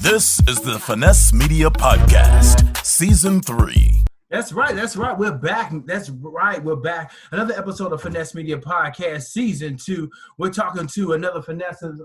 This is the Finesse Media Podcast, Season 3. That's right. We're back. We're back. Another episode of Finesse Media Podcast, Season 2. We're talking to another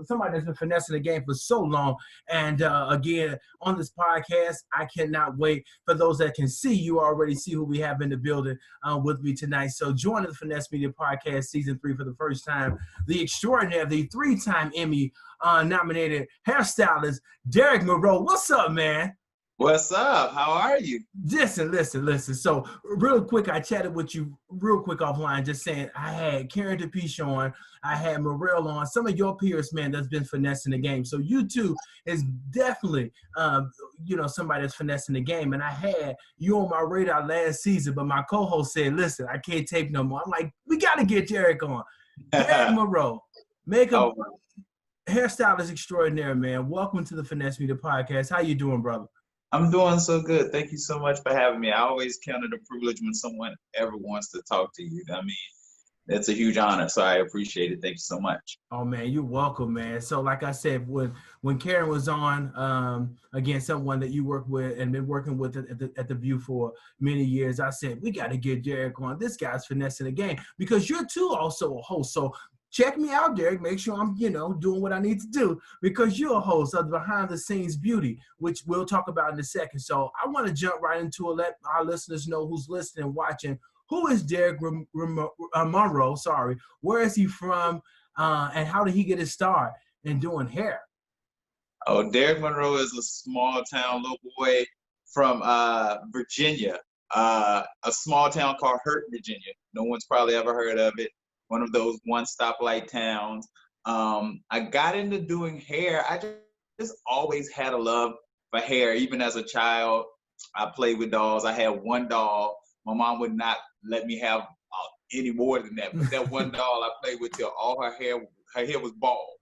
somebody that's been finessing the game for so long. And again, on this podcast, I cannot wait. For those that can see, you already see who we have in the building with me tonight. So join the Finesse Media Podcast, Season 3 for the first time. The extraordinary, the 3-time Emmy nominated hairstylist, Derick Monroe. What's up, man? What's up? How are you? Listen. So real quick, I chatted with you real quick offline, just saying I had Karen DePiche on, I had Morel on, some of your peers, man, that's been finessing the game. So you two is definitely, somebody that's finessing the game. And I had you on my radar last season, but my co-host said, listen, I can't tape no more. I'm like, we got to get Derick on. Derick Monroe, makeup, hairstylist extraordinaire, man. Welcome to the Finesse Media Podcast. How you doing, brother? I'm doing so good. Thank you so much for having me. I always count it a privilege when someone ever wants to talk to you. I mean, it's a huge honor, so I appreciate it. Thank you so much. Oh, man, you're welcome, man. So like I said, when Karen was on, again, someone that you work with and been working with at the View for many years, I said, we got to get Derick on. This guy's finessing the game because you're too also a host. So check me out, Derick. Make sure I'm, doing what I need to do because you're a host of Behind the Scenes Beauty, which we'll talk about in a second. So I want to jump right into it. Let our listeners know who's listening and watching. Who is Derick Monroe? Where is he from? And how did he get his start in doing hair? Oh, Derick Monroe is a small town little boy from Virginia, a small town called Hurt, Virginia. No one's probably ever heard of it. One of those one stoplight towns. I got into doing hair. I just always had a love for hair. Even as a child, I played with dolls. I had one doll. My mom would not let me have any more than that. But that one doll I played with till all her hair was bald.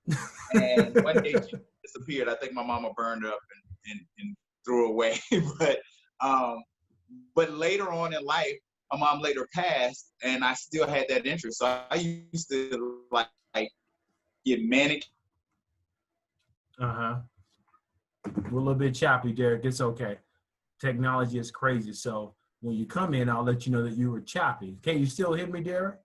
And one day she disappeared. I think my mama burned her up and threw her away. But later on in life, my mom later passed, and I still had that interest. So I used to like get manicured. We're a little bit choppy, Derick. It's okay. Technology is crazy. So when you come in, I'll let you know that you were choppy. Can you still hear me, Derick?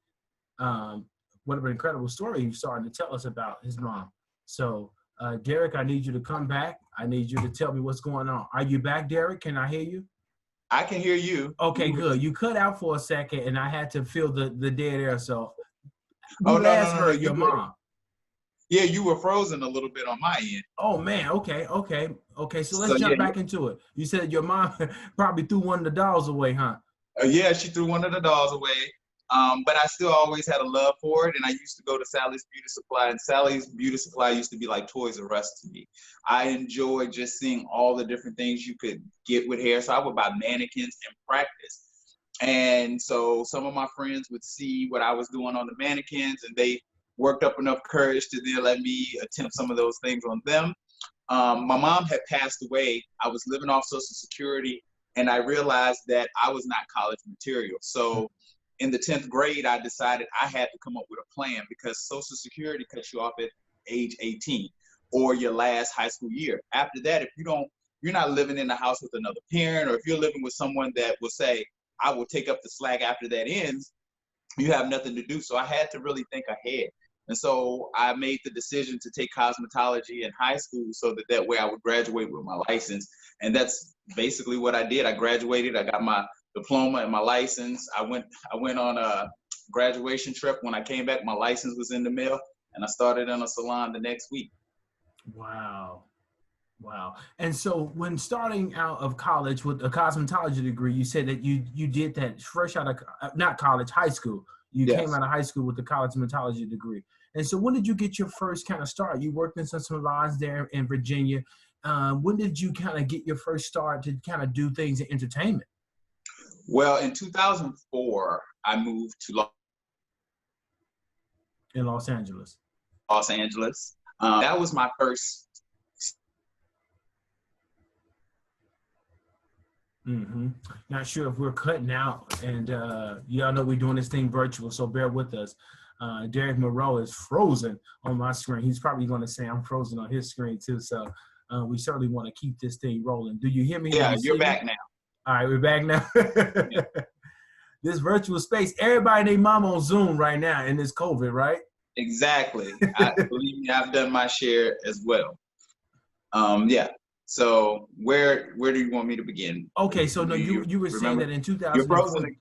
What an incredible story you started to tell us about his mom. So, Derick, I need you to come back. I need you to tell me what's going on. Are you back, Derick? Can I hear you? I can hear you. Okay, good. You cut out for a second, and I had to feel the dead air. So, no, heard your mom. Yeah, you were frozen a little bit on my end. Oh man. Okay. So let's jump back into it. You said your mom probably threw one of the dolls away, huh? Yeah, she threw one of the dolls away. But I still always had a love for it, and I used to go to Sally's Beauty Supply, and Sally's Beauty Supply used to be like Toys R Us to me. I enjoyed just seeing all the different things you could get with hair, so I would buy mannequins and practice. And so some of my friends would see what I was doing on the mannequins, and they worked up enough courage to then let me attempt some of those things on them. My mom had passed away. I was living off Social Security, and I realized that I was not college material. So in the 10th grade, I decided I had to come up with a plan because Social Security cuts you off at age 18 or your last high school year. After that, if you're not living in the house with another parent, or if you're living with someone that will say, I will take up the slack after that ends, you have nothing to do. So I had to really think ahead. And so I made the decision to take cosmetology in high school so that way I would graduate with my license. And that's basically what I did. I graduated, I got my diploma and my license. I went on a graduation trip. When I came back, my license was in the mail, and I started in a salon the next week. Wow. And so when starting out of college with a cosmetology degree, you said that you did that fresh out of, not college, high school. You Yes. came out of high school with the cosmetology degree. And so when did you get your first kind of start? You worked in some salons there in Virginia. When did you kind of get your first start to kind of do things in entertainment? Well, in 2004, I moved to Los Angeles. That was my first. Not sure if we're cutting out, and y'all know we're doing this thing virtual, so bear with us. Derick Monroe is frozen on my screen. He's probably going to say I'm frozen on his screen too. So we certainly want to keep this thing rolling. Do you hear me? Yeah, you're back now. All right, we're back now. Yeah. This virtual space, everybody and their mom on Zoom right now in this COVID, right? Exactly. Believe me, I've done my share as well. Yeah. So where do you want me to begin? Okay, so no, you were saying that in 2004. You're frozen.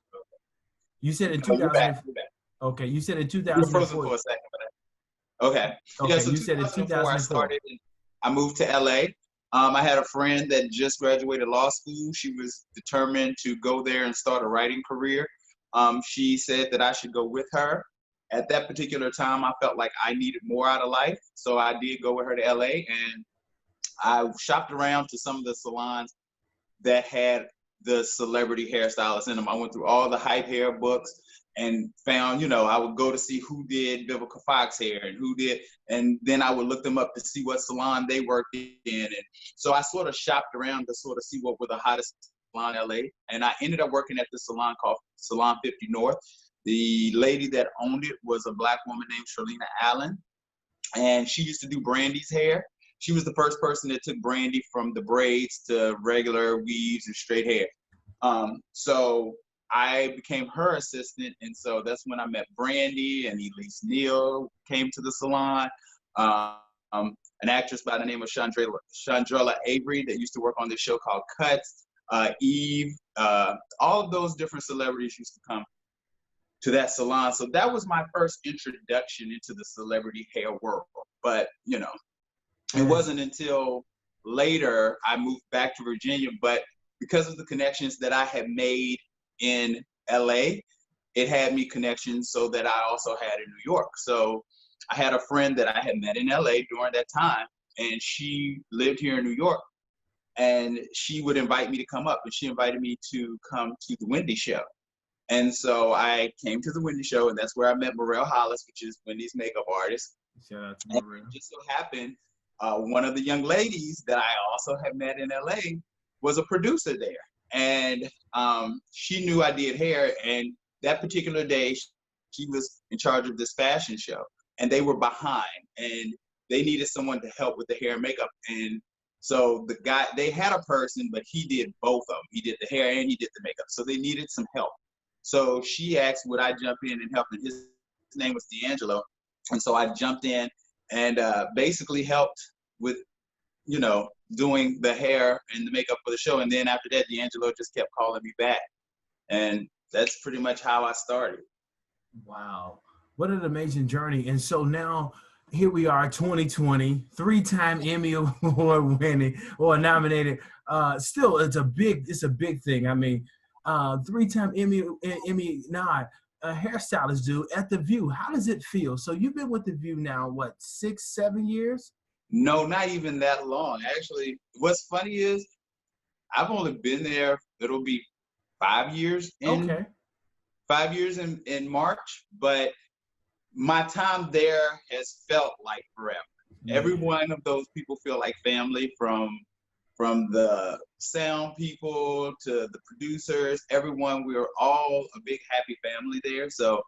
You said in 2000. You're back. Okay, you said in 2004. You're frozen for a second. Okay. Okay, Yeah, so you said in 2004. I started. I moved to LA. I had a friend that just graduated law school. She was determined to go there and start a writing career. She said that I should go with her. At that particular time, I felt like I needed more out of life. So I did go with her to LA, and I shopped around to some of the salons that had the celebrity hairstylists in them. I went through all the hype hair books and found, I would go to see who did Vivica Fox hair and who did, and then I would look them up to see what salon they worked in. And so I sort of shopped around to sort of see what were the hottest salon in LA. And I ended up working at this salon called Salon 50 North. The lady that owned it was a Black woman named Sharlena Allen, and she used to do Brandy's hair. She was the first person that took Brandy from the braids to regular weaves and straight hair. So I became her assistant, and so that's when I met Brandy, and Elise Neal came to the salon. An actress by the name of Chandrella Avery that used to work on this show called Cuts, Eve, all of those different celebrities used to come to that salon. So that was my first introduction into the celebrity hair world. But, it wasn't until later I moved back to Virginia, but because of the connections that I had made in LA, it had me connections so that I also had in New York. So I had a friend that I had met in LA during that time, and she lived here in New York, and she would invite me to come up, and she invited me to come to the Wendy Show. And so I came to the Wendy Show, and that's where I met Morel Hollis, which is Wendy's makeup artist. Shout out to Morel. And it just so happened, one of the young ladies that I also had met in LA was a producer there. And she knew I did hair, and that particular day, she was in charge of this fashion show, and they were behind, and they needed someone to help with the hair and makeup. And so the guy, they had a person, but he did both of them. He did the hair and he did the makeup. So they needed some help. So she asked, would I jump in and help? And his name was D'Angelo. And so I jumped in and basically helped with, doing the hair and the makeup for the show. And then after that, D'Angelo just kept calling me back. And that's pretty much how I started. Wow. What an amazing journey. And so now here we are, 2020, 3-time Emmy Award winning or nominated. Still, it's a big thing. I mean, 3-time Emmy nod, a hairstylist dude at The View. How does it feel? So you've been with The View now, what, 6-7 years? No, not even that long. Actually, what's funny is I've only been there, it'll be 5 years in 5 years in March, but my time there has felt like forever. Mm-hmm. Every one of those people feel like family, from the sound people to the producers, everyone. We're all a big happy family there. So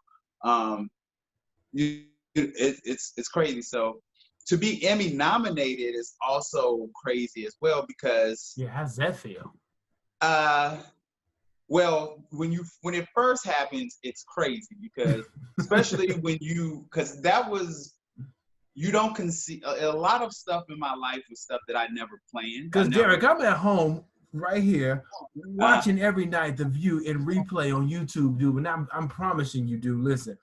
it's crazy. So to be Emmy nominated is also crazy as well, because how's that feel? Well, when it first happens, it's crazy, because especially because that was, you don't conceive, a lot of stuff in my life was stuff that I never planned. Because Derick, I'm at home right here watching every night The View in replay on YouTube, dude. And I'm promising you, dude, listen,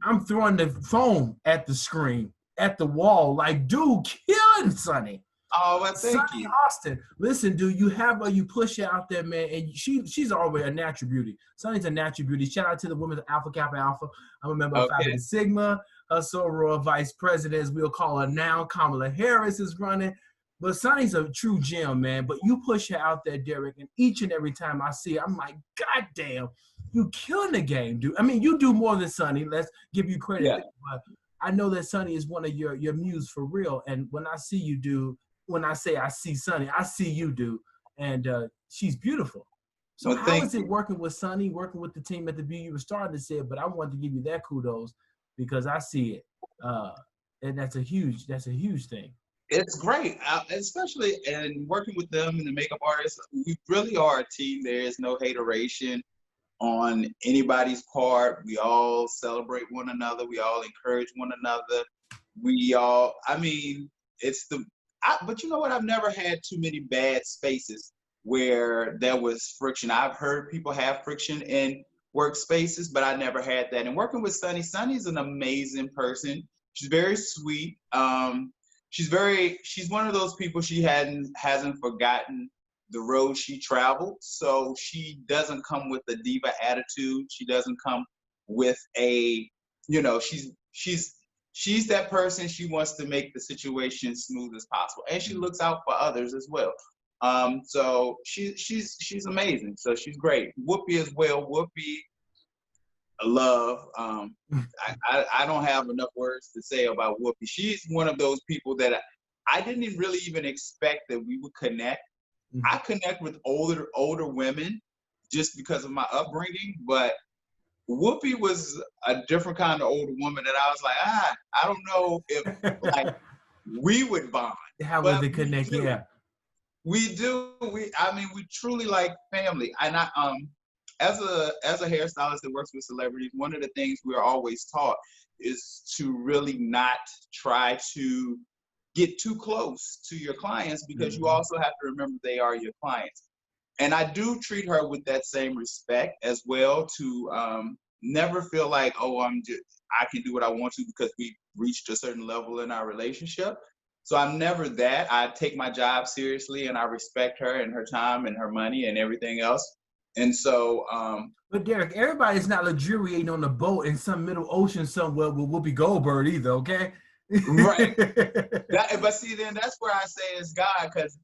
I'm throwing the phone at the screen, at the wall, like, dude, killing Sonny. Oh, well, thank Sonny you. Austin. Listen, dude, you push her out there, man, and she's already a natural beauty. Sonny's a natural beauty. Shout out to the women of Alpha Kappa Alpha. I'm a member of Phi Beta Sigma. Her soror vice president, as we'll call her now, Kamala Harris, is running. But Sonny's a true gem, man. But you push her out there, Derick, and each and every time I see her, I'm like, God damn, you killing the game, dude. I mean, you do more than Sonny. Let's give you credit. Yeah. But I know that Sonny is one of your muse for real. And when I see you, dude, when I say I see Sonny, I see you, dude. And she's beautiful. So well, how is it working with Sonny, working with the team at The View? You were starting to say it, but I wanted to give you that kudos because I see it. And that's a huge thing. It's great, especially in working with them and the makeup artists. We really are a team. There is no hateration on anybody's part. We all celebrate one another. We all encourage one another. I mean, but you know what? I've never had too many bad spaces where there was friction. I've heard people have friction in workspaces, but I never had that. And working with Sunny's an amazing person. She's very sweet. She's one of those people, she hasn't forgotten the road she traveled. So she doesn't come with a diva attitude. She doesn't come with she's that person. She wants to make the situation smooth as possible. And she looks out for others as well. So she's amazing. So she's great. Whoopi as well. Whoopi, love. I don't have enough words to say about Whoopi. She's one of those people that I didn't really even expect that we would connect. Mm-hmm. I connect with older women just because of my upbringing, but Whoopi was a different kind of older woman that I was like, I don't know if like we would bond. How would they connect? Yeah, we do. We truly like family. And as a hairstylist that works with celebrities, one of the things we're always taught is to really not try to get too close to your clients, because you also have to remember they are your clients. And I do treat her with that same respect as well, to never feel like, I can do what I want to because we reached a certain level in our relationship. So I'm never that. I take my job seriously, and I respect her and her time and her money and everything else. And so, but Derick, everybody's not luxuriating on the boat in some middle ocean somewhere with Whoopi Goldberg either, okay? Right. But see, then that's where I say it's God, because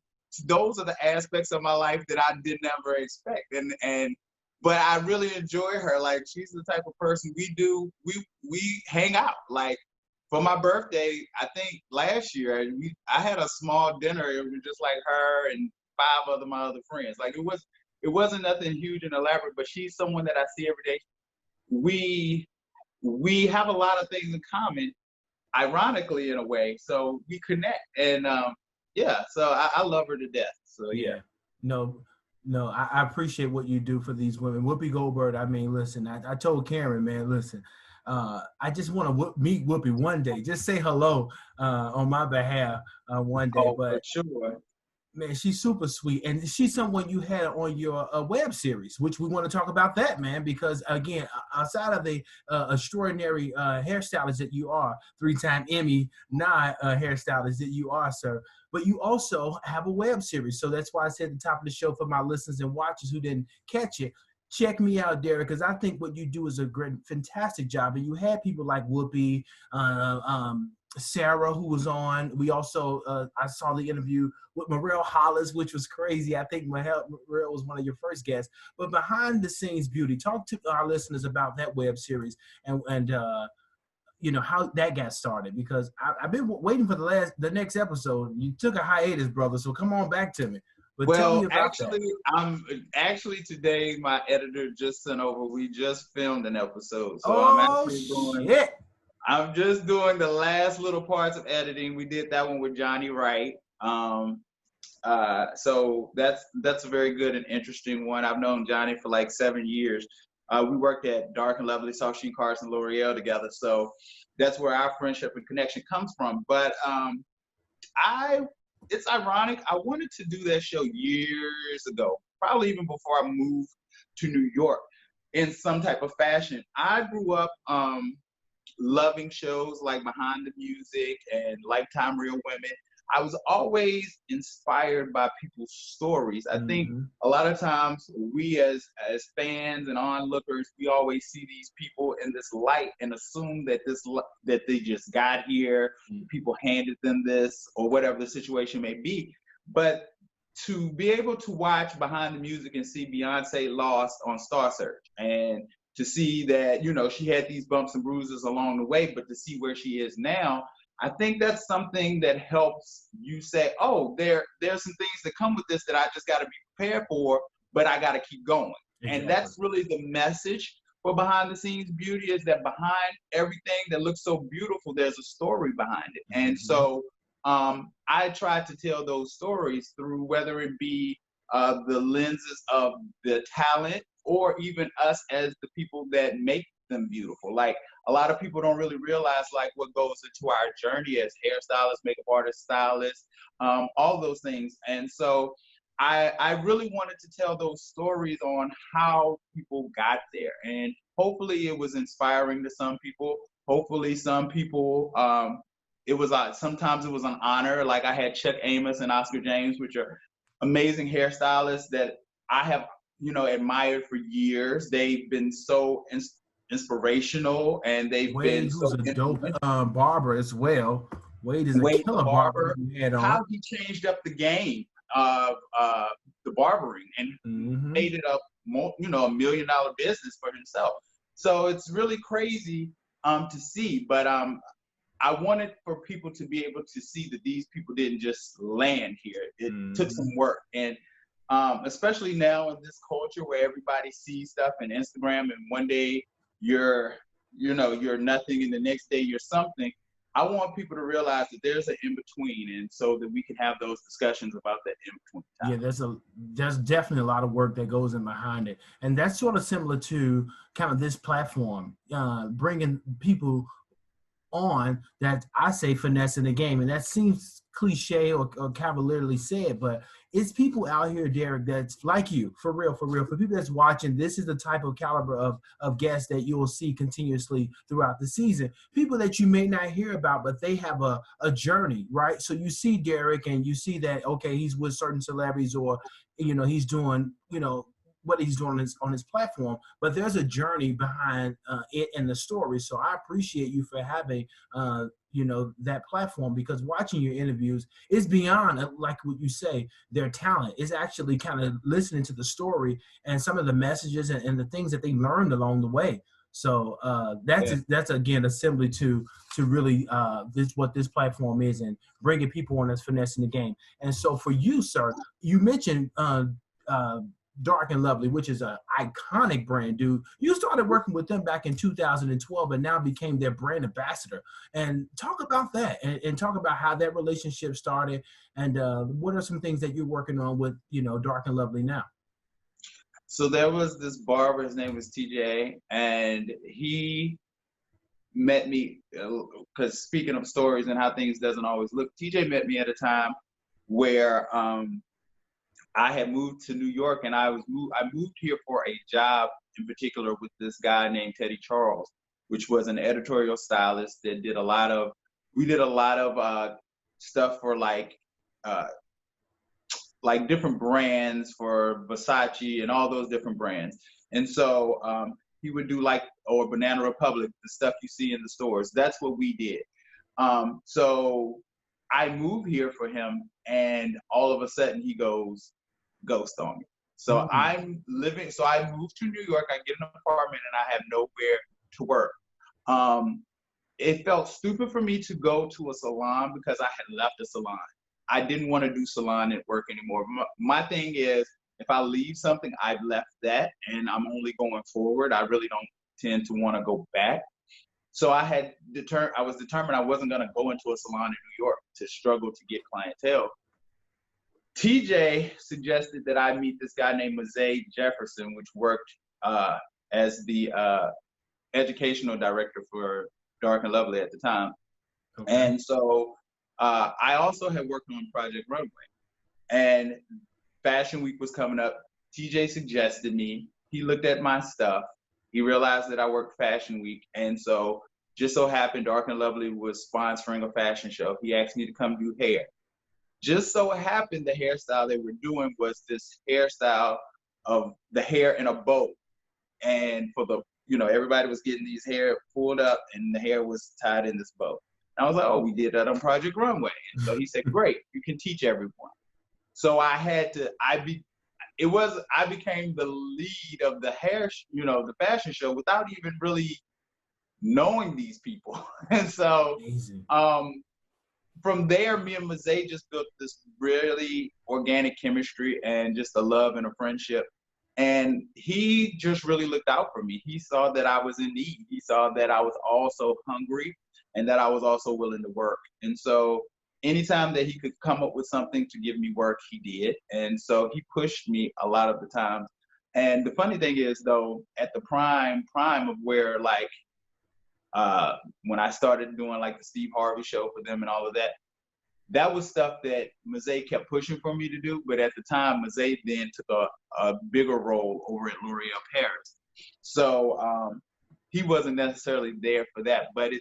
those are the aspects of my life that I did never expect. But I really enjoy her. Like, she's the type of person we hang out. Like, for my birthday, I think last year, I had a small dinner. It was just like her and 5 of my other friends. Like, it wasn't nothing huge and elaborate, but she's someone that I see every day. We have a lot of things in common, ironically, in a way. So we connect, and so I love her to death. So yeah. No, I appreciate what you do for these women. Whoopi Goldberg, I mean, listen, I told Karen, man, listen, I just want to meet Whoopi one day. Just say hello on my behalf one day. Oh, but for sure. Man, she's super sweet, and she's someone you had on your web series, which we want to talk about that, man, because again, outside of the extraordinary hairstylist that you are, 3-time Emmy hairstylist that you are, sir, but you also have a web series. So that's why I said at the top of the show, for my listeners and watchers who didn't catch it, check me out, Derick, because I think what you do is a great, fantastic job. And you had people like Whoopi, Sarah, who was on. We also, I saw the interview with Morel Hollis, which was crazy. I think Morel was one of your first guests. But behind the scenes beauty, talk to our listeners about that web series and how that got started, because I've been waiting for the next episode. You took a hiatus, brother, so come on back to me. But tell me about actually today my editor just sent over. We just filmed an episode, so I'm just doing the last little parts of editing. We did that one with Johnny Wright. So that's a very good and interesting one. I've known Johnny for like 7 years. We worked at Dark and Lovely, Saucine Carson, L'Oreal together. So that's where our friendship and connection comes from. But it's ironic. I wanted to do that show years ago, probably even before I moved to New York, in some type of fashion. I grew up loving shows like Behind the Music and Lifetime Real Women. I was always inspired by people's stories. I think a lot of times we as fans and onlookers, we always see these people in this light and assume that they just got here, people handed them this, or whatever the situation may be. But to be able to watch Behind the Music and see Beyonce lost on Star Search, and to see that, she had these bumps and bruises along the way, but to see where she is now, I think that's something that helps you say, oh, there's some things that come with this that I just got to be prepared for, but I got to keep going. Exactly. And that's really the message for Behind the Scenes Beauty, is that behind everything that looks so beautiful, there's a story behind it. And so I tried to tell those stories through whether it be the lenses of the talent or even us as the people that make them beautiful. Like a lot of people don't really realize like what goes into our journey as hairstylists, makeup artists, stylists, all those things. And so I really wanted to tell those stories on how people got there. And hopefully it was inspiring to some people. Hopefully some people, it was sometimes it was an honor. Like I had Chuck Amos and Oscar James, which are amazing hairstylists that I have, admired for years. They've been so inspirational, and they've Wade, been who's so a dope barber as well. Wade is a Wade killer the barber, barber. how he changed up the game of the barbering and made it a $1 million business for himself. So it's really crazy to see, but I wanted for people to be able to see that these people didn't just land here. It took some work, and especially now in this culture where everybody sees stuff on Instagram, and one day you're nothing, and the next day you're something. I want people to realize that there's an in-between, and so that we can have those discussions about that in-between time. Yeah, there's definitely a lot of work that goes in behind it. And that's sort of similar to kind of this platform, bringing people on that I say finesse in the game. And that seems cliche or cavalierly said, but it's people out here, Derick, that's like you, for real. For people that's watching, this is the type of caliber of guests that you will see continuously throughout the season. People that you may not hear about, but they have a journey, right? So you see Derick and you see that, okay, he's with certain celebrities, or, he's doing, what he's doing on his platform, but there's a journey behind it and the story. So I appreciate you for having, that platform, because watching your interviews is beyond, like what you say, their talent. It's actually kind of listening to the story and some of the messages and the things that they learned along the way. So that's again, assembly to really what this platform is, and bringing people on that's finessing the game. And so for you, sir, you mentioned Dark and Lovely, which is an iconic brand, dude. You started working with them back in 2012 and now became their brand ambassador. And talk about that, and talk about how that relationship started, and what are some things that you're working on with, Dark and Lovely now? So there was this barber, his name was TJ, and he met me, because speaking of stories and how things doesn't always look, TJ met me at a time where I had moved to New York, and I moved here for a job in particular with this guy named Teddy Charles, which was an editorial stylist that did a lot of stuff for like different brands for Versace and all those different brands. And so he would do or Banana Republic, the stuff you see in the stores. That's what we did. So I moved here for him, and all of a sudden he goes ghost on me. So I moved to New York, I get an apartment, and I have nowhere to work. It felt stupid for me to go to a salon because I had left a salon. I didn't want to do salon at work anymore. My thing is, if I leave something, I've left that, and I'm only going forward. I really don't tend to want to go back. So I was determined I wasn't going to go into a salon in New York to struggle to get clientele. TJ suggested that I meet this guy named Mazay Jefferson, which worked as the educational director for Dark and Lovely at the time. Okay. And so I also had worked on Project Runway, and Fashion Week was coming up. TJ suggested me. He looked at my stuff. He realized that I worked Fashion Week, and so just so happened Dark and Lovely was sponsoring a fashion show. He asked me to come do hair. Just so happened the hairstyle they were doing was this hairstyle of the hair in a bow. And for everybody was getting these hair pulled up, and the hair was tied in this bow. And I was like, oh, we did that on Project Runway. And so he said, great, you can teach everyone. So I became the lead of the hair, the fashion show without even really knowing these people. And so from there, me and Mazay just built this really organic chemistry and just a love and a friendship. And he just really looked out for me. He saw that I was in need. He saw that I was also hungry and that I was also willing to work. And so anytime that he could come up with something to give me work, he did. And so he pushed me a lot of the times. And the funny thing is, though, at the prime of where, like, when I started doing like the Steve Harvey Show for them and all of that, that was stuff that Mazet kept pushing for me to do. But at the time, Mazet then took a bigger role over at L'Oreal Paris. So he wasn't necessarily there for that. But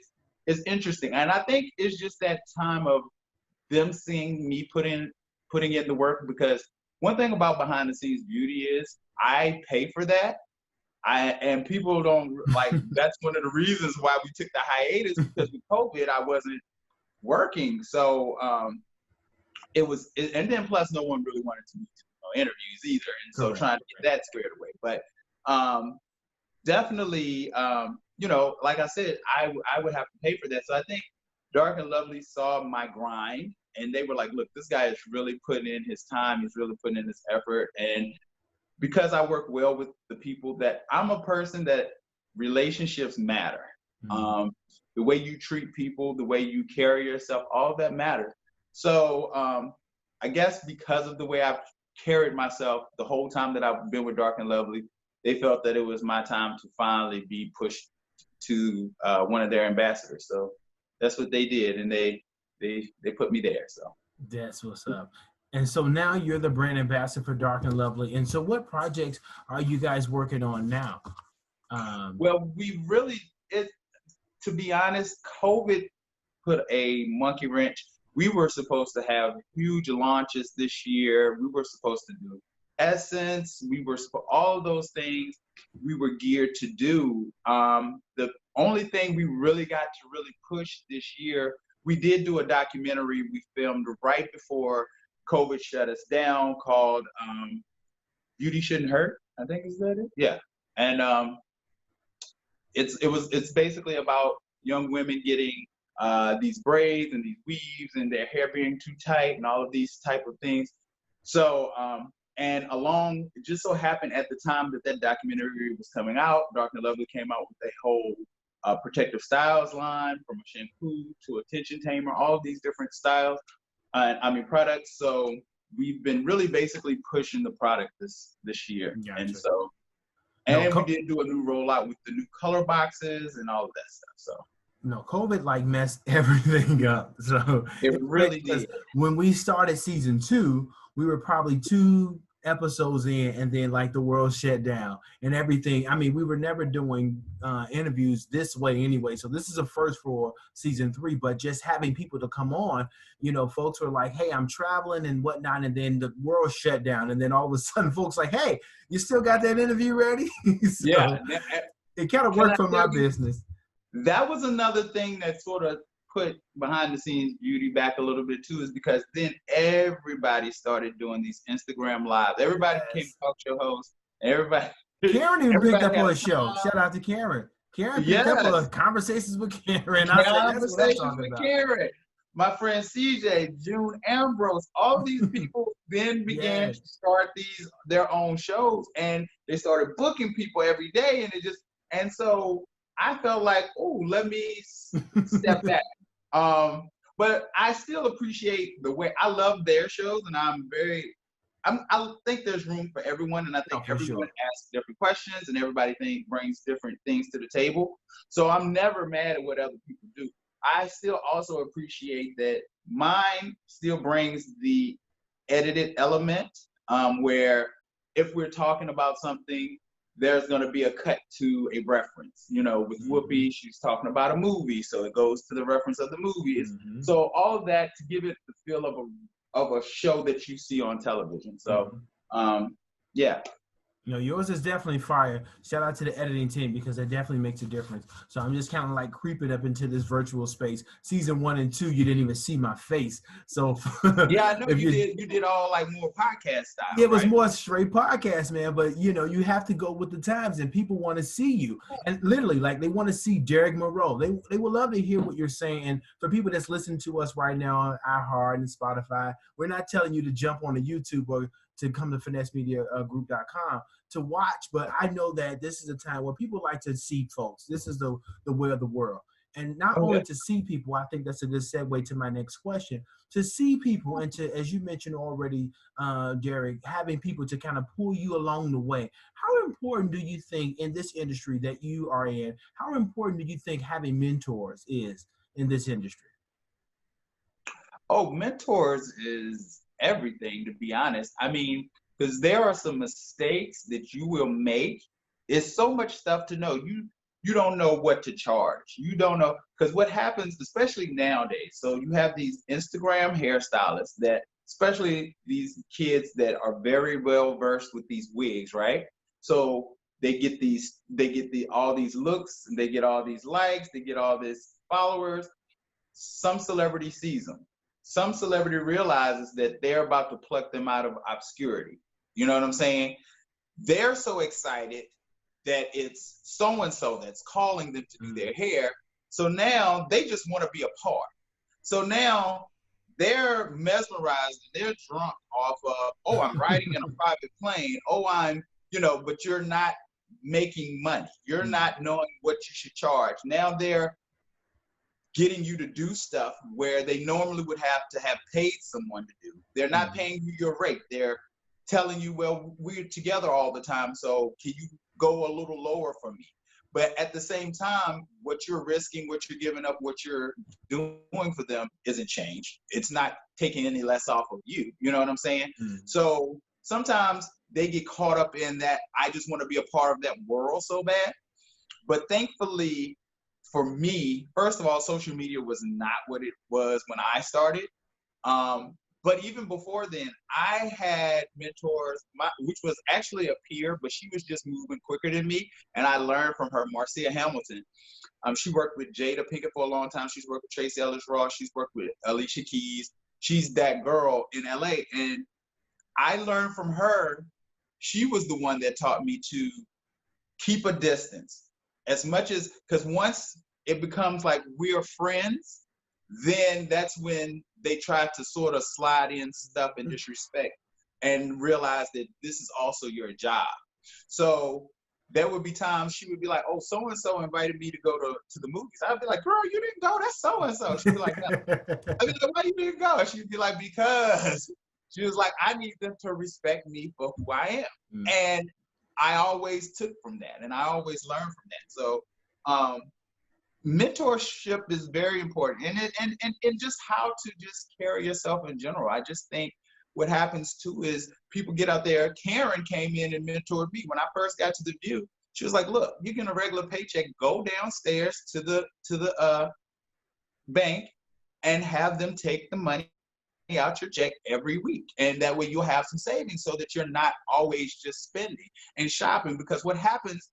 it's interesting. And I think it's just that time of them seeing me putting in the work, because one thing about behind the scenes beauty is I pay for that. And people don't like, that's one of the reasons why we took the hiatus, because with COVID, I wasn't working. So and then plus no one really wanted to do interviews either. And so trying to get that squared away. But definitely, like I said, I would have to pay for that. So I think Dark and Lovely saw my grind, and they were like, look, this guy is really putting in his time. He's really putting in his effort. And because I work well with the people, that I'm a person that relationships matter. Mm-hmm. The way you treat people, the way you carry yourself, all of that matters. So I guess because of the way I've carried myself the whole time that I've been with Dark and Lovely, they felt that it was my time to finally be pushed to one of their ambassadors. So that's what they did, and they put me there. So that's what's up. And so now you're the brand ambassador for Dark and Lovely. And so what projects are you guys working on now? Well, to be honest, COVID put a monkey wrench. We were supposed to have huge launches this year. We were supposed to do Essence. All of those things we were geared to do. The only thing we really got to really push this year, we did do a documentary we filmed right before COVID shut us down called Beauty Shouldn't Hurt, I think, is that it? Yeah. And it's basically about young women getting these braids and these weaves and their hair being too tight and all of these type of things. So and it just so happened at the time that documentary was coming out, Dark and Lovely came out with a whole protective styles line, from a shampoo to a tension tamer, all of these different styles. Products. So we've been really basically pushing the product this year. Gotcha. And so, we did do a new rollout with the new color boxes and all of that stuff. So COVID like messed everything up. So it really did. When we started season 2, we were probably 2 episodes in, and then like the world shut down and everything. We were never doing interviews this way anyway. So this is a first for season 3, but just having people to come on, folks were like, hey, I'm traveling and whatnot. And then the world shut down. And then all of a sudden folks like, hey, you still got that interview ready? So yeah. It kind of worked for my business. That was another thing that sort of put behind the scenes beauty back a little bit too, is because then everybody started doing these Instagram lives. Everybody became talk show hosts. Karen even picked up on a show. Shout out to Karen. Karen picked up on Conversations with Karen. Conversations with Karen. My friend CJ, June Ambrose, all these people then began to start their own shows, and they started booking people every day, and so I felt like, let me step back. But I still appreciate the way I love their shows, and I think there's room for everyone, and I think everyone asks different questions, and everybody brings different things to the table. So I'm never mad at what other people do. I still also appreciate that mine still brings the edited element, where if we're talking about something, there's going to be a cut to a reference. With Whoopi, she's talking about a movie, so it goes to the reference of the movies. Mm-hmm. So all of that to give it the feel of a show that you see on television. So, yeah. Yours is definitely fire. Shout out to the editing team, because it definitely makes a difference. So I'm just kind of like creeping up into this virtual space. Season 1 and 2, you didn't even see my face. So yeah, I know you did all like more podcast style. It was more straight podcast, man. But you have to go with the times, and people want to see you. And literally, like, they want to see Derick Monroe. They would love to hear what you're saying. And for people that's listening to us right now on iHeart and Spotify, we're not telling you to jump on the YouTube or to come to finessemediagroup.com to watch, but I know that this is a time where people like to see folks. This is the way of the world. And not only to see people, I think that's a good segue to my next question, to see people and to, as you mentioned already, Derick, having people to kind of pull you along the way. How important do you think in this industry that you are in, how important do you think having mentors is in this industry? Oh, mentors is everything, to be honest. I mean, because there are some mistakes that you will make. It's so much stuff to know. You don't know what to charge. You don't know, because what happens, especially nowadays, so you have these Instagram hairstylists that, especially these kids that are very well versed with these wigs, right? So they get all these looks, and they get all these likes, they get all these followers. Some celebrity sees them. Some celebrity realizes that they're about to pluck them out of obscurity. You know what I'm saying? They're so excited that it's so-and-so that's calling them to do their hair. So now they just want to be a part. So now they're mesmerized, they're drunk off of, oh, I'm riding in a private plane. Oh, but you're not making money. You're not knowing what you should charge. Now they're getting you to do stuff where they normally would have to have paid someone to do. They're not paying you your rate. They're telling you, well, we're together all the time, so can you go a little lower for me? But at the same time, what you're risking, what you're giving up, what you're doing for them isn't changed. It's not taking any less off of you. You know what I'm saying? So sometimes they get caught up in that, I just want to be a part of that world so bad. But thankfully, for me, first of all, social media was not what it was when I started. But even before then, I had mentors, which was actually a peer, but she was just moving quicker than me. And I learned from her, Marcia Hamilton. She worked with Jada Pinkett for a long time. She's worked with Tracy Ellis Ross. She's worked with Alicia Keys. She's that girl in LA. And I learned from her. She was the one that taught me to keep a distance as much as, because once it becomes like we're friends, then that's when they try to sort of slide in stuff and disrespect and realize that this is also your job. So there would be times she would be like, oh, so-and-so invited me to go to the movies. I'd be like, girl, you didn't go, that's so-and-so. She'd be like, no. I'd be like, why you didn't go? She'd be like, because she was like, I need them to respect me for who I am. And I always took from that, and I always learned from that. So mentorship is very important, and just how to just carry yourself in general. I just think what happens too is people get out there. Karen came in and mentored me when I first got to the View. She was like, look, you get a regular paycheck, go downstairs to the bank and have them take the money out your check every week. And that way you'll have some savings so that you're not always just spending and shopping. Because what happens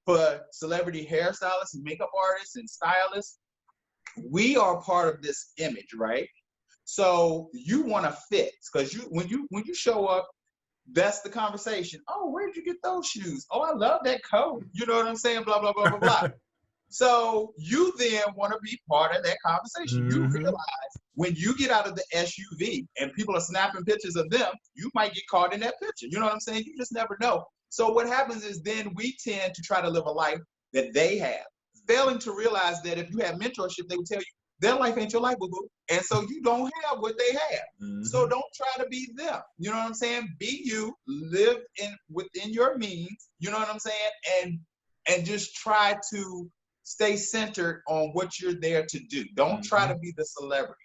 for celebrity hairstylists and makeup artists and stylists, we are part of this image, right? So you want to fit, because when you show up, that's the conversation. Oh, where did you get those shoes? Oh, I love that coat. You know what I'm saying? Blah, blah, blah, blah, blah. So you then want to be part of that conversation. You realize when you get out of the SUV and people are snapping pictures of them, you might get caught in that picture. You know what I'm saying? You just never know. So what happens is then we tend to try to live a life that they have, failing to realize that if you have mentorship, they would tell you their life ain't your life, boo-boo. And so you don't have what they have. So don't try to be them. You know what I'm saying? Be you, live within your means, you know what I'm saying? And just try to stay centered on what you're there to do. Don't try to be the celebrity.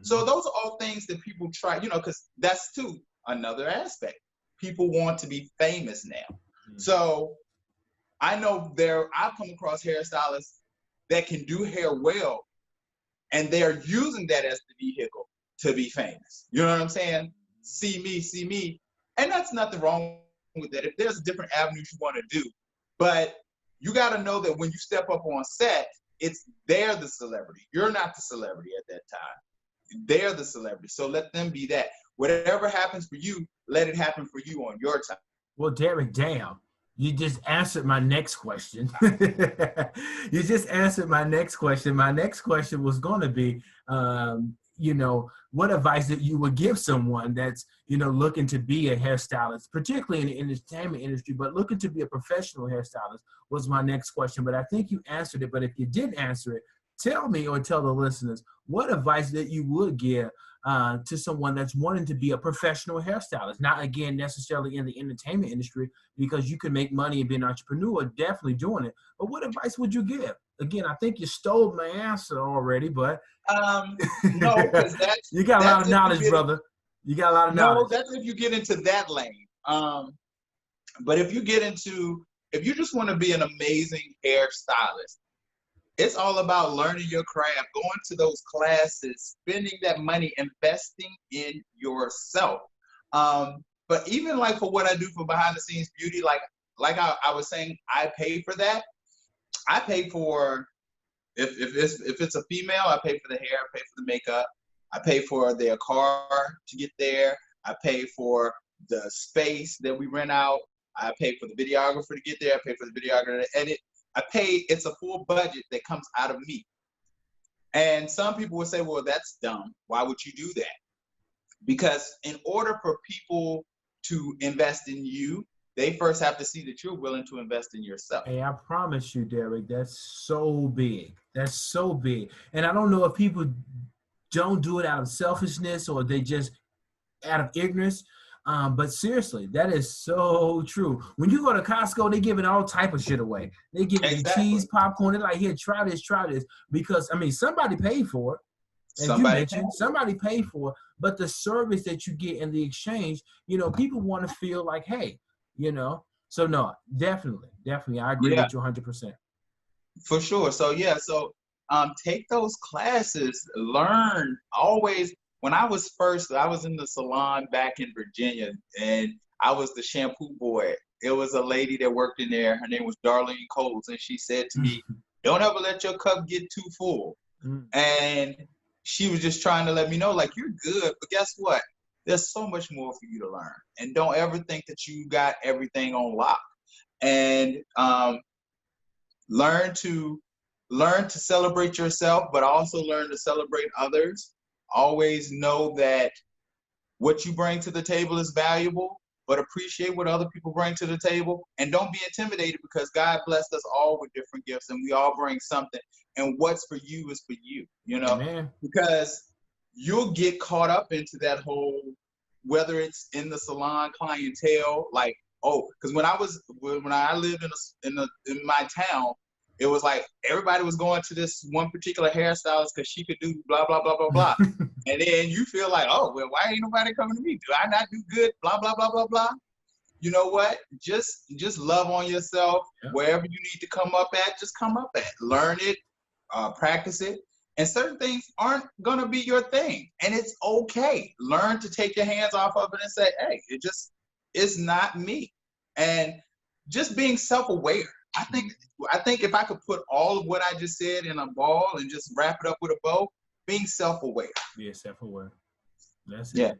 So those are all things that people try, because that's too another aspect. People want to be famous now. So I know I've come across hairstylists that can do hair well, and they're using that as the vehicle to be famous. You know what I'm saying? See me. And that's nothing wrong with that. If there's different avenues you want to do, but you got to know that when you step up on set, they're the celebrity. You're not the celebrity at that time. They're the celebrity. So let them be that. Whatever happens for you, let it happen for you on your time. Well, Derick, damn, you just answered my next question. You just answered my next question. My next question was going to be, what advice that you would give someone that's, looking to be a hairstylist, particularly in the entertainment industry, but looking to be a professional hairstylist was my next question. But I think you answered it. But if you didn't answer it, tell me or tell the listeners what advice that you would give to someone that's wanting to be a professional hairstylist, not again necessarily in the entertainment industry, because you can make money and be an entrepreneur, definitely doing it. But what advice would you give? Again, I think you stole my answer already, but no, because that's you got a lot of knowledge, brother. You got a lot of knowledge. No, that's if you get into that lane. But if you just want to be an amazing hairstylist, it's all about learning your craft, going to those classes, spending that money, investing in yourself. But even like for what I do for behind the scenes beauty, like I was saying, I pay for that. I pay for, if it's a female, I pay for the hair, I pay for the makeup, I pay for their car to get there, I pay for the space that we rent out, I pay for the videographer to get there, I pay for the videographer to edit. It's a full budget that comes out of me. And some people would say, well, that's dumb. Why would you do that? Because in order for people to invest in you, they first have to see that you're willing to invest in yourself. Hey, I promise you, Derick, that's so big. That's so big. And I don't know if people don't do it out of selfishness or they just out of ignorance. But seriously, that is so true. When you go to Costco, they giving all type of shit away. They giving you cheese, popcorn. They're like, here, try this. Because, I mean, somebody paid for it. As you mentioned, somebody paid for it. But the service that you get in the exchange, you know, people want to feel like, hey, you know. So, no, definitely. I agree with you 100%. For sure. So, take those classes. Learn. Always. When I was in the salon back in Virginia, and I was the shampoo boy. It was a lady that worked in there. Her name was Darlene Coles, and she said to me, don't ever let your cup get too full. And she was just trying to let me know, like, you're good, but guess what? There's so much more for you to learn. And don't ever think that you got everything on lock. And learn to celebrate yourself, but also learn to celebrate others. Always know that what you bring to the table is valuable, but appreciate what other people bring to the table. And don't be intimidated, because God blessed us all with different gifts and we all bring something. And what's for you is for you, you know, Amen. Because you'll get caught up into that whole, whether it's in the salon clientele, like, because when I lived in my town, it was like everybody was going to this one particular hairstylist because she could do blah, blah, blah, blah, blah. And then you feel like, oh, well, why ain't nobody coming to me? Do I not do good? Blah, blah, blah, blah, blah. You know what? Just love on yourself. Yeah. Wherever you need to come up at, just come up at. Learn it, practice it. And certain things aren't going to be your thing. And it's okay. Learn to take your hands off of it and say, hey, it's not me. And just being self-aware. I think if I could put all of what I just said in a ball and just wrap it up with a bow, being self-aware. Yeah, self-aware. That's it. Yeah.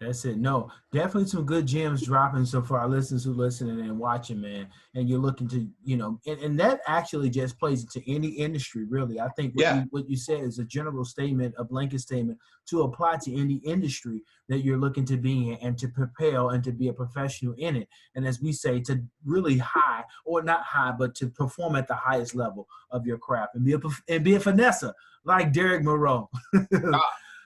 That's it. No, definitely some good gems dropping so for our listeners who listening and watching, man. And you're looking to, you know, and that actually just plays into any industry, really. I think what you said is a general statement, a blanket statement to apply to any industry that you're looking to be in and to propel and to be a professional in it. And as we say, to really high, or not high, but to perform at the highest level of your craft and be a finesser like Derick Monroe.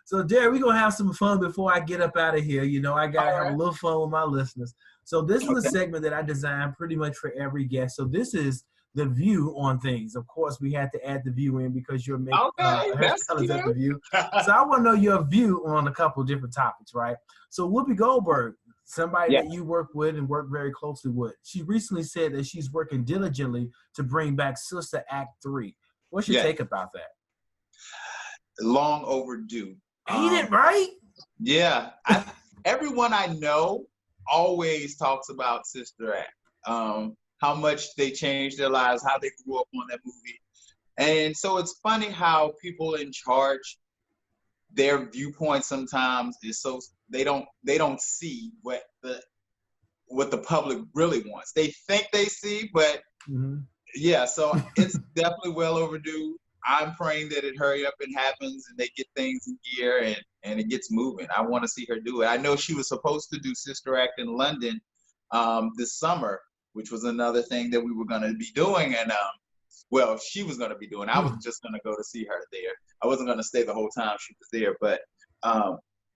So, Derick, we're going to have some fun before I get up out of here. You know, I got to have a little fun with my listeners. So this is a segment that I designed pretty much for every guest. So this is the view on things. Of course, we had to add the view in because you're making the view. So I want to know your view on a couple of different topics, right? So Whoopi Goldberg, somebody that you work with and work very closely with, she recently said that she's working diligently to bring back Sister Act 3. What's your take about that? Long overdue. Ain't it right? Yeah. Everyone I know always talks about Sister Act, how much they changed their lives, how they grew up on that movie. And so it's funny how people in charge, their viewpoint sometimes is so they don't see what the public really wants. They think they see, but so it's definitely well overdue. I'm praying that it hurry up and happens and they get things in gear and it gets moving. I want to see her do it. I know she was supposed to do Sister Act in London this summer, which was another thing that we were going to be doing. And Well, she was going to be doing. I was just going to go to see her there. I wasn't going to stay the whole time she was there. But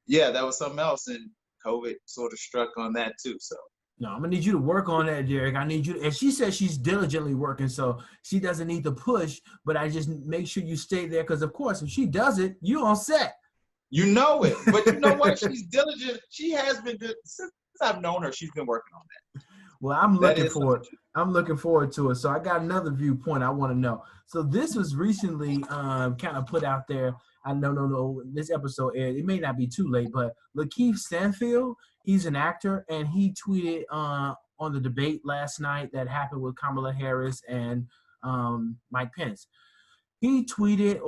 yeah, that was something else. And COVID sort of struck on that too. So. No, I'm gonna need you to work on that, Derick. I need you. And she says she's diligently working, so she doesn't need to push. But I just make sure you stay there, because of course, if she does it, you on set. You know it, but you know what? She's diligent. She has been good since I've known her. She's been working on that. Well, I'm looking forward. I'm looking forward to it. So I got another viewpoint I want to know. So this was recently kind of put out there. I know. This episode aired. It may not be too late, but Lakeith Stanfield, he's an actor, and he tweeted on the debate last night that happened with Kamala Harris and Mike Pence. He tweeted,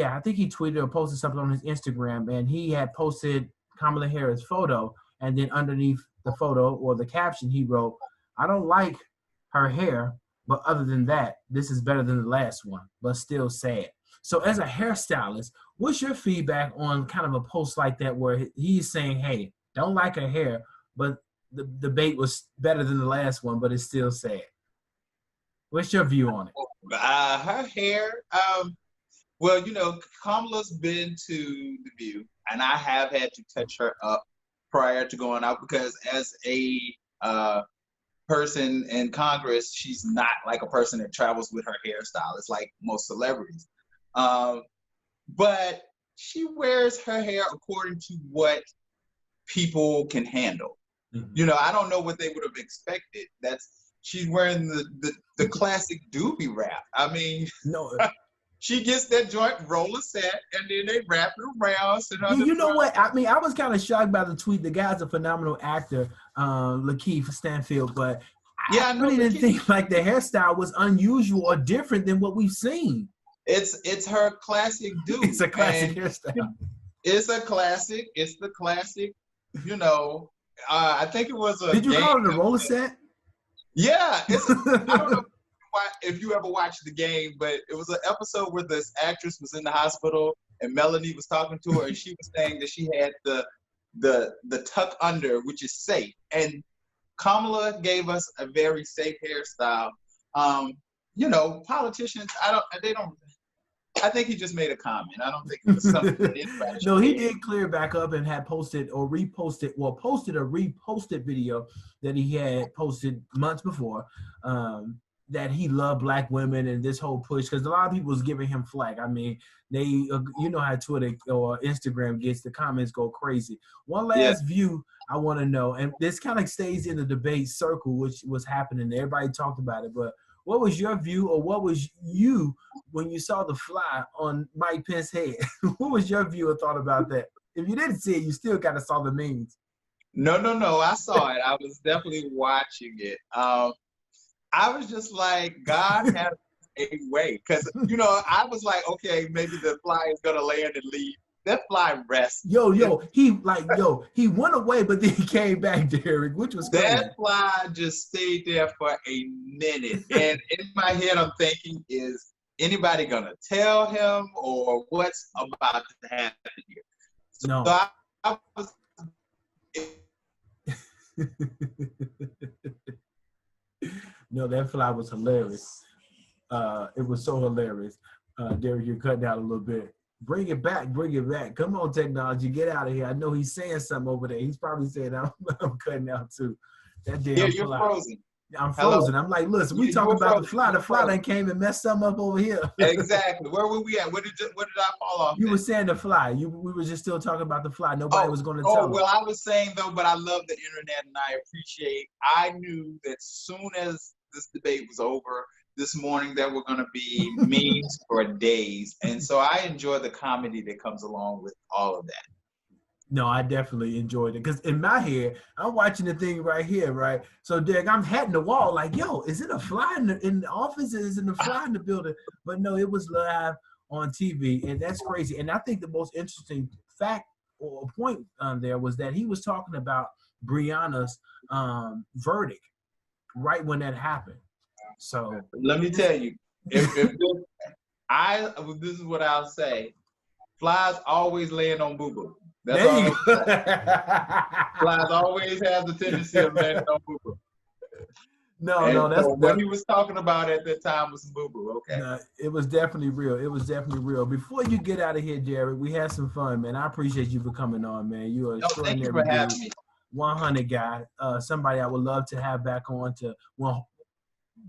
I think he tweeted or posted something on his Instagram, and he had posted Kamala Harris' photo, and then underneath the photo or the caption, he wrote, "I don't like her hair, but other than that, this is better than the last one, but still sad." So as a hairstylist, what's your feedback on kind of a post like that where he's saying, hey, don't like her hair, but the debate was better than the last one, but it's still sad? What's your view on it? Her hair, well, Kamala's been to The View, and I have had to touch her up prior to going out, because as a person in Congress, she's not like a person that travels with her hairstylist like most celebrities. But she wears her hair according to what people can handle. Mm-hmm. I don't know what they would have expected. She's wearing the classic doobie wrap. I mean, no. She gets that joint, roll a set, and then they wrap it around. You know what? I mean, I was kind of shocked by the tweet. The guy's a phenomenal actor, Lakeith Stanfield, but I really didn't think like the hairstyle was unusual or different than what we've seen. It's her classic dude. It's a classic hairstyle. It's a classic. It's the classic. I think it was a. Did you call it a roller set? Yeah, I don't know if you ever watched the game, but it was an episode where this actress was in the hospital and Melanie was talking to her, and she was saying that she had the tuck under, which is safe. And Kamala gave us a very safe hairstyle. Politicians, I think he just made a comment. I don't think it was something that anybody No, he did clear back up and had posted or reposted, posted a reposted video that he had posted months before, that he loved black women and this whole push, because a lot of people was giving him flack. I mean, how Twitter or Instagram gets, the comments go crazy. One last view I want to know, and this kind of stays in the debate circle, which was happening. Everybody talked about it, but what was your view, or what was you when you saw the fly on Mike Pence's head? What was your view or thought about that? If you didn't see it, you still kind of saw the memes. No, I saw it. I was definitely watching it. I was just like, God has a way, because I was like, okay, maybe the fly is gonna land and leave. That fly rested. He went away, but then he came back, Derick, which was crazy. That fly just stayed there for a minute. And in my head, I'm thinking, is anybody gonna tell him, or what's about to happen here? So I was. No, that fly was hilarious. It was so hilarious. Derick, you're cutting out a little bit. Bring it back. Come on, technology, get out of here. I know he's saying something over there. He's probably saying I'm cutting out too. That damn you're fly. Frozen. I'm frozen. Hello? I'm like, listen, we talking about the fly. The fly done came and messed something up over here. Exactly. Where were we at? Where did I fall off? You were saying the fly. We were just still talking about the fly. Nobody was going to tell us. Well, I was saying, though, but I love the internet, and I knew that soon as this debate was over this morning, there were going to be memes for days. And so I enjoy the comedy that comes along with all of that. No, I definitely enjoyed it, because in my head, I'm watching the thing right here, right? So, Derick, I'm hitting the wall like, yo, is it a fly in the office? Is it a fly in the building? But no, it was live on TV, and that's crazy. And I think the most interesting fact or point there was that he was talking about Breonna's verdict right when that happened. So let me tell you, this is what I'll say: flies always land on boo-boo. That's all. Flies always have the tendency of landing on boo-boo. No, So what he was talking about at that time was boo-boo. Okay. No, it was definitely real. It was definitely real. Before you get out of here, Derick, we had some fun, man. I appreciate you for coming on, man. You are an No, thank you for extraordinary having dude. me. 100 guy. Somebody I would love to have back on to, well,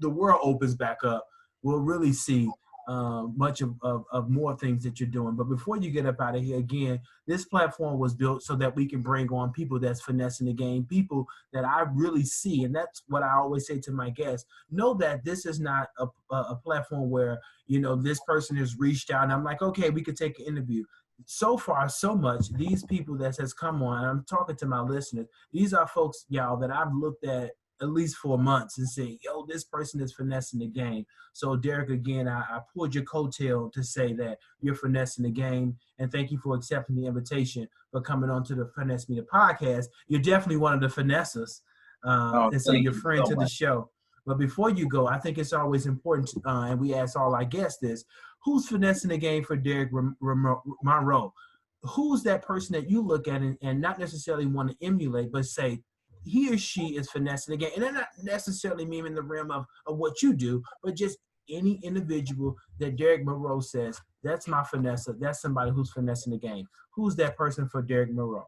the world opens back up. We'll really see much of more things that you're doing. But before you get up out of here, again, this platform was built so that we can bring on people that's finessing the game, people that I really see. And that's what I always say to my guests. Know that this is not a platform where, you know, this person has reached out and I'm like, okay, we could take an interview. So far, so much, these people that has come on, and I'm talking to my listeners, these are folks, y'all, that I've looked at least 4 months and say, yo, this person is finessing the game. So Derick, again, I pulled your coattail to say that you're finessing the game, and thank you for accepting the invitation for coming on to the Finesse Media podcast. You're definitely one of the finessers, and so you're friend to the show. But before you go, I think it's always important, and we ask all our guests this, who's finessing the game for Derick Monroe? Who's that person that you look at and not necessarily want to emulate, but say, he or she is finessing the game? And that not necessarily mean in the realm of what you do, but just any individual that Derick Monroe says, that's my finesser. That's somebody who's finessing the game. Who's that person for Derick Monroe?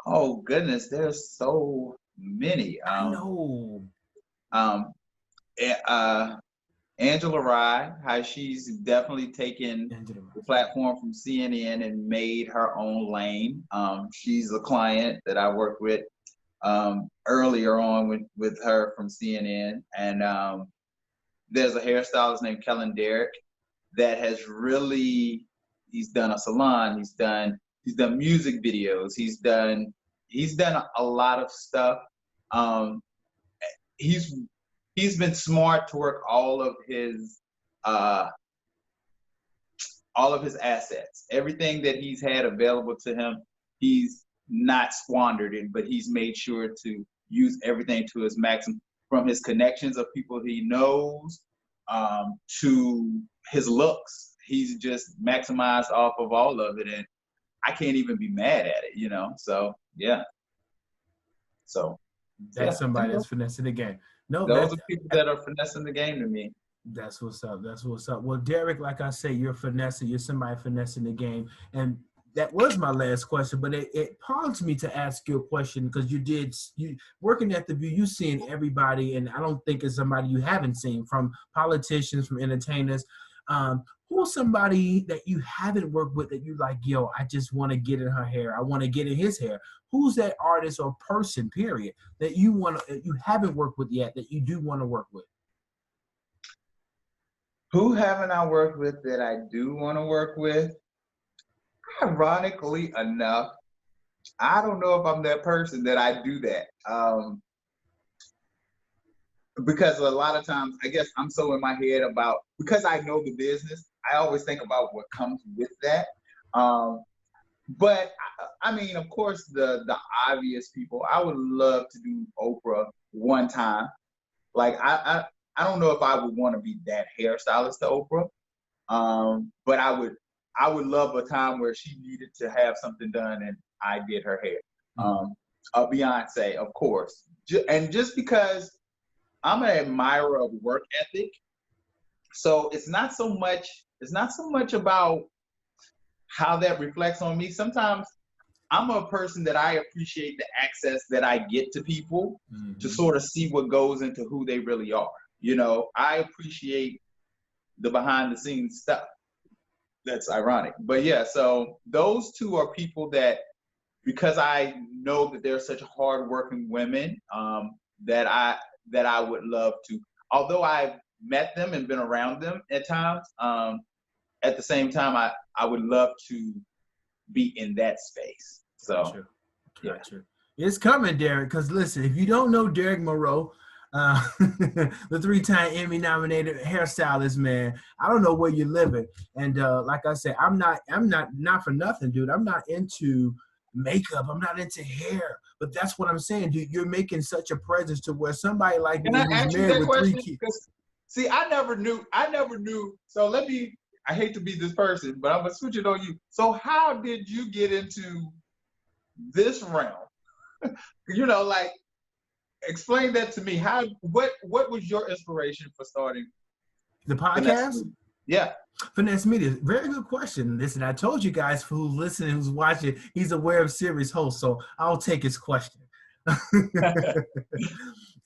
Oh, goodness. There's so many. I know. Angela Rye, how she's definitely taken the platform from CNN and made her own lane. She's a client that I worked with earlier on with her from CNN. And there's a hairstylist named Kellen Derick that has really, he's done a salon, he's done music videos, he's done a lot of stuff. He's been smart to work all of his assets. Everything that he's had available to him, he's not squandered it, but he's made sure to use everything to his maximum, from his connections of people he knows to his looks. He's just maximized off of all of it, and I can't even be mad at it, you know? So, yeah. So that's somebody that's finessing the game. No, those are people that are finessing the game to me. That's what's up. That's what's up. Well, Derick, like I say, you're finessing. You're somebody finessing the game. And that was my last question, but it prompts me to ask you a question, because you working at the View, you seeing everybody, and I don't think it's somebody you haven't seen, from politicians, from entertainers. Who's somebody that you haven't worked with that you like, yo, I just want to get in her hair, I want to get in his hair? Who's that artist or person, period, that you haven't worked with yet that you do want to work with? Who haven't I worked with that I do want to work with? Ironically enough, I don't know if I'm that person that I do that. Because a lot of times, I guess I'm so in my head about, because I know the business, I always think about what comes with that. But I mean, of course, the obvious people, I would love to do Oprah one time. Like, I don't know if I would want to be that hairstylist to Oprah, but I would love a time where she needed to have something done and I did her hair. A Beyonce, of course. And just because I'm an admirer of work ethic, so it's not so much about how that reflects on me. Sometimes I'm a person that I appreciate the access that I get to people to sort of see what goes into who they really are. You know, I appreciate the behind the scenes stuff. That's ironic. But yeah, so those two are people that, because I know that they're such hardworking women, that I would love to, although I've met them and been around them at times, at the same time, I would love to be in that space. So, Gotcha. It's coming, Derick, because listen, if you don't know Derick Monroe, the 3-time Emmy-nominated hairstylist, man, I don't know where you're living. And like I said, I'm not for nothing, dude. I'm not into makeup. I'm not into hair. But that's what I'm saying, dude. You're making such a presence to where somebody like me who's married with 3 kids. See, I never knew. So I hate to be this person, but I'm gonna switch it on you. So how did you get into this realm? You know, like, explain that to me. What was your inspiration for starting the Finesse podcast? Media? Yeah. Finesse Media. Very good question. Listen, I told you guys who's listening, who's watching, he's aware of series host, so I'll take his question.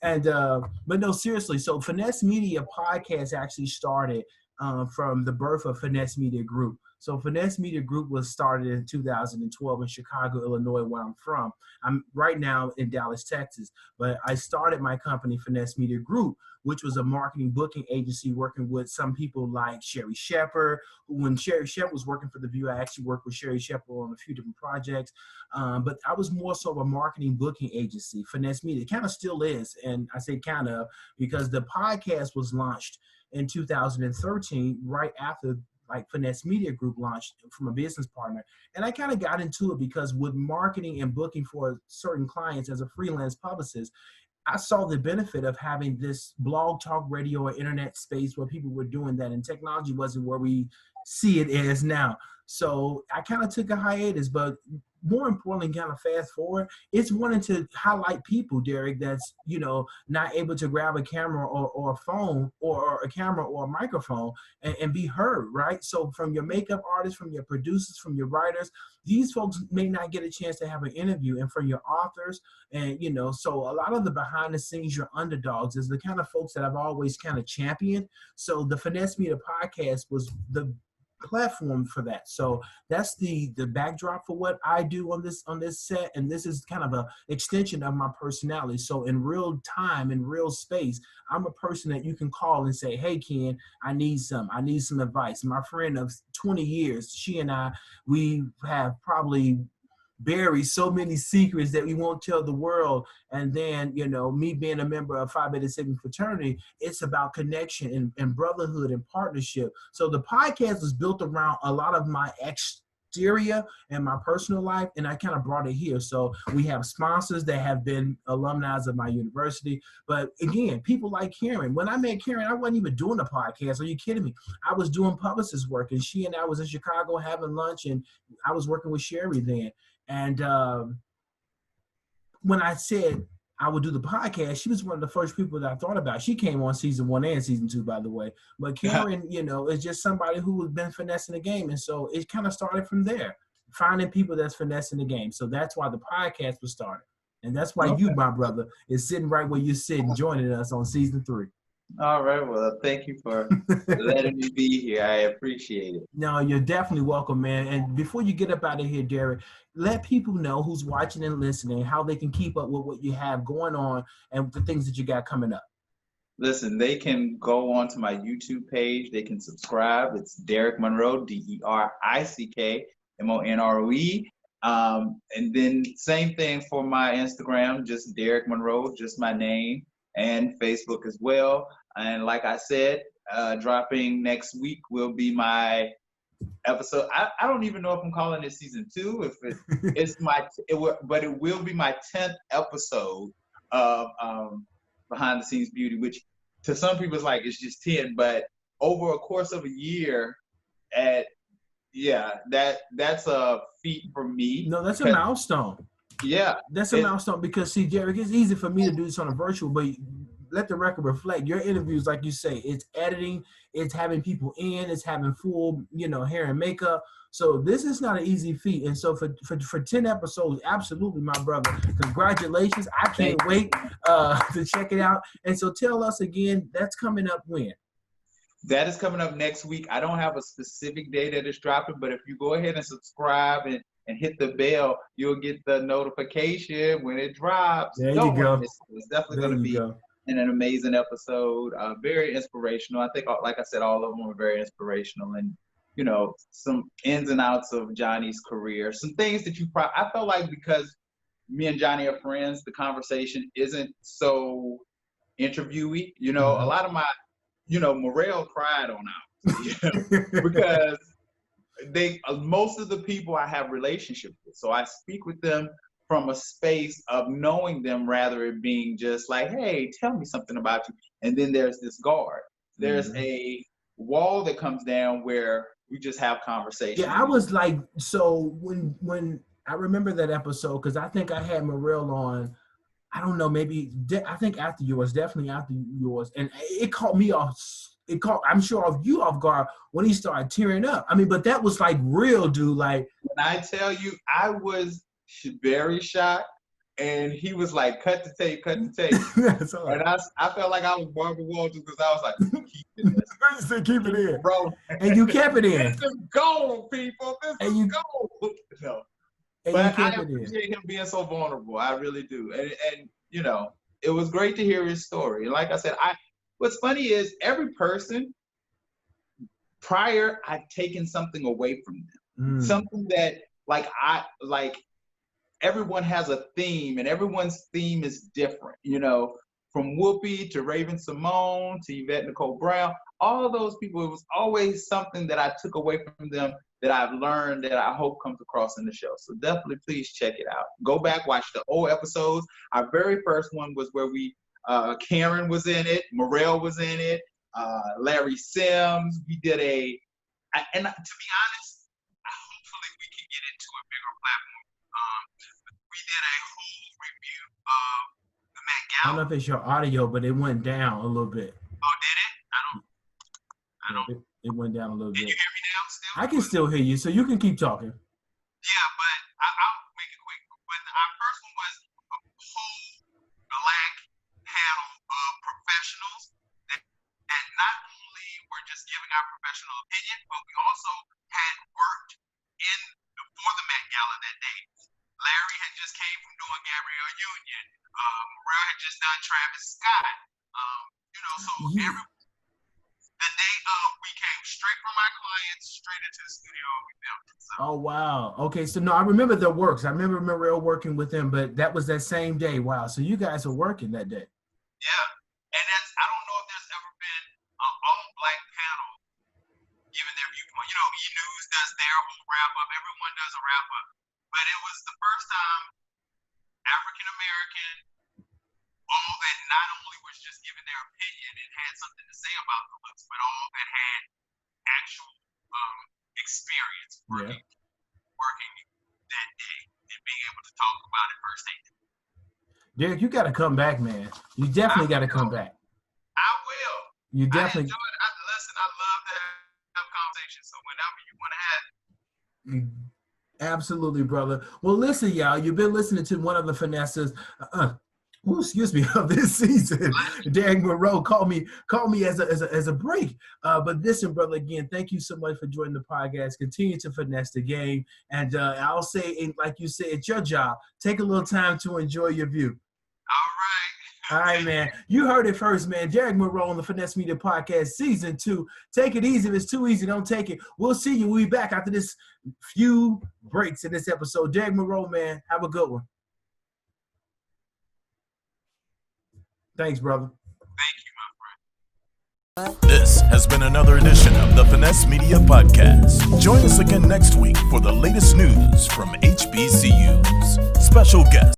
And but no, seriously. So Finesse Media podcast actually started from the birth of Finesse Media Group. So Finesse Media Group was started in 2012 in Chicago, Illinois, where I'm from. I'm right now in Dallas, Texas, but I started my company, Finesse Media Group, which was a marketing booking agency working with some people like Sherry Shepherd. When Sherry Shepherd was working for The View, I actually worked with Sherry Shepherd on a few different projects. But I was more so of a marketing booking agency. Finesse Media kind of still is. And I say kind of because the podcast was launched in 2013, right after like Finesse Media Group launched from a business partner. And I kind of got into it because with marketing and booking for certain clients as a freelance publicist, I saw the benefit of having this blog talk radio or internet space where people were doing that, and technology wasn't where we see it as now. So I kind of took a hiatus, but more importantly, kind of fast forward, it's wanting to highlight people, Derick, that's, you know, not able to grab a camera or a phone or a camera or a microphone and be heard, right? So from your makeup artists, from your producers, from your writers, these folks may not get a chance to have an interview, and from your authors. And, you know, so a lot of the behind the scenes, your underdogs is the kind of folks that I've always kind of championed. So the Finesse Media podcast was the platform for that. So that's the backdrop for what I do on this set, and this is kind of a extension of my personality. So in real time, in real space, I'm a person that you can call and say, hey Ken, I need some advice. My friend of 20 years, she and I, we have probably bury so many secrets that we won't tell the world. And then, you know, me being a member of Phi Beta Sigma fraternity, it's about connection and brotherhood and partnership. So the podcast was built around a lot of my exterior and my personal life, and I kind of brought it here. So we have sponsors that have been alumni of my university. But again, people like Karen. When I met Karen, I wasn't even doing a podcast. Are you kidding me? I was doing publicist work, and she and I was in Chicago having lunch, and I was working with Sherry then. And when I said I would do the podcast, she was one of the first people that I thought about. She came on season 1 and season 2, by the way. But Karen, you know, is just somebody who has been finessing the game. And so it kind of started from there, finding people that's finessing the game. So that's why the podcast was started. And that's why you, my brother, is sitting right where you're sitting, joining us on season 3. All right. Well, thank you for letting me be here. I appreciate it. No, you're definitely welcome, man. And before you get up out of here, Derick, let people know who's watching and listening, how they can keep up with what you have going on and the things that you got coming up. Listen, they can go on to my YouTube page. They can subscribe. It's Derick Monroe, DerickMonroe. And then same thing for my Instagram, just Derick Monroe, just my name, and Facebook as well. And like I said, dropping next week will be my episode. I don't even know if I'm calling it season 2. If but it will be my 10th episode of Behind the Scenes Beauty, which to some people is like it's just 10, but over a course of a year, that's a feat for me. No, that's a milestone. Yeah, that's a milestone because see, Derick, it's easy for me to do this on a virtual, but let the record reflect. Your interviews, like you say, it's editing, it's having people in, it's having full, you know, hair and makeup. So this is not an easy feat. And so for 10 episodes, absolutely, my brother, congratulations. I can't wait to check it out. And so tell us again, that's coming up when? That is coming up next week. I don't have a specific day that it's dropping, but if you go ahead and subscribe and hit the bell, you'll get the notification when it drops. There you go. It's definitely going to be an amazing episode. Very inspirational. I think, like I said, all of them are very inspirational. And, you know, some ins and outs of Johnny's career. Some things that I felt like because me and Johnny are friends, the conversation isn't so interviewee. You know, a lot of my, you know, Morel cried on out because most of the people I have relationships with. So I speak with them from a space of knowing them rather it being just like, hey, tell me something about you. And then there's this guard. There's a wall that comes down where we just have conversation. Yeah, I was like, so when I remember that episode, because I think I had Morel on I don't know, maybe I think after yours, definitely after yours, and it caught me off. I'm sure of you off guard when he started tearing up. I mean, but that was like real, dude. Like when I tell you, I was very shocked, and he was like, "Cut the tape, cut the tape." That's all right. And I felt like I was Barbara Walters because I was like, "Keep it, keep it in, bro." And you kept it in. This is gold, people. This is gold. No. But I appreciate him being so vulnerable. I really do. And you know, it was great to hear his story. And like I said, what's funny is every person prior, I've taken something away from them. Something that everyone has a theme, and everyone's theme is different, you know, from Whoopi to Raven Simone to Yvette Nicole Brown, all those people, it was always something that I took away from them that I've learned that I hope comes across in the show. So definitely please check it out. Go back, watch the old episodes. Our very first one was where Karen was in it, Morel was in it, Larry Sims. We did and to be honest, hopefully we can get into a bigger platform. We did a whole review of the Met Gala. I don't know if it's your audio, but it went down a little bit. Oh, did it? I don't. It went down a little bit. Can you hear me now still? I can still hear you, so you can keep talking. Yeah, but I'll make it quick. But our first one was a whole black panel of professionals that not only were just giving our professional opinion, but we also had worked for the Met Gala that day. Larry had just came from doing Gabrielle Union. Morel had just done Travis Scott. You know, so the day of, we came straight from our clients, straight into the studio, and we filmed it. So. Oh, wow. Okay, so no, I remember the works. I remember Morel working with them, but that was that same day. Wow, so you guys were working that day. Yeah, and I don't know if there's ever been an all-black panel giving their viewpoint. You know, E-News does their whole wrap-up. Everyone does a wrap-up. But it was the first time African-American, all that not only was just giving their opinion and had something to say about the looks, but all that had actual experience working that day and being able to talk about it firsthand. Derek, you got to come back, man. You definitely got to come back. I will. You definitely. I enjoy it. Listen, I love to have conversations. So whenever you want to have it. Absolutely, brother. Well, listen, y'all, you've been listening to one of the finesses, of this season. Derick Monroe called me as a break. But listen, brother, again, thank you so much for joining the podcast. Continue to finesse the game. And I'll say, like you said, it's your job. Take a little time to enjoy your view. All right, man. You heard it first, man. Derick Monroe on the Finesse Media Podcast, Season 2. Take it easy. If it's too easy, don't take it. We'll see you. We'll be back after this few breaks in this episode. Derick Monroe, man, have a good one. Thanks, brother. Thank you, my friend. This has been another edition of the Finesse Media Podcast. Join us again next week for the latest news from HBCUs. Special guest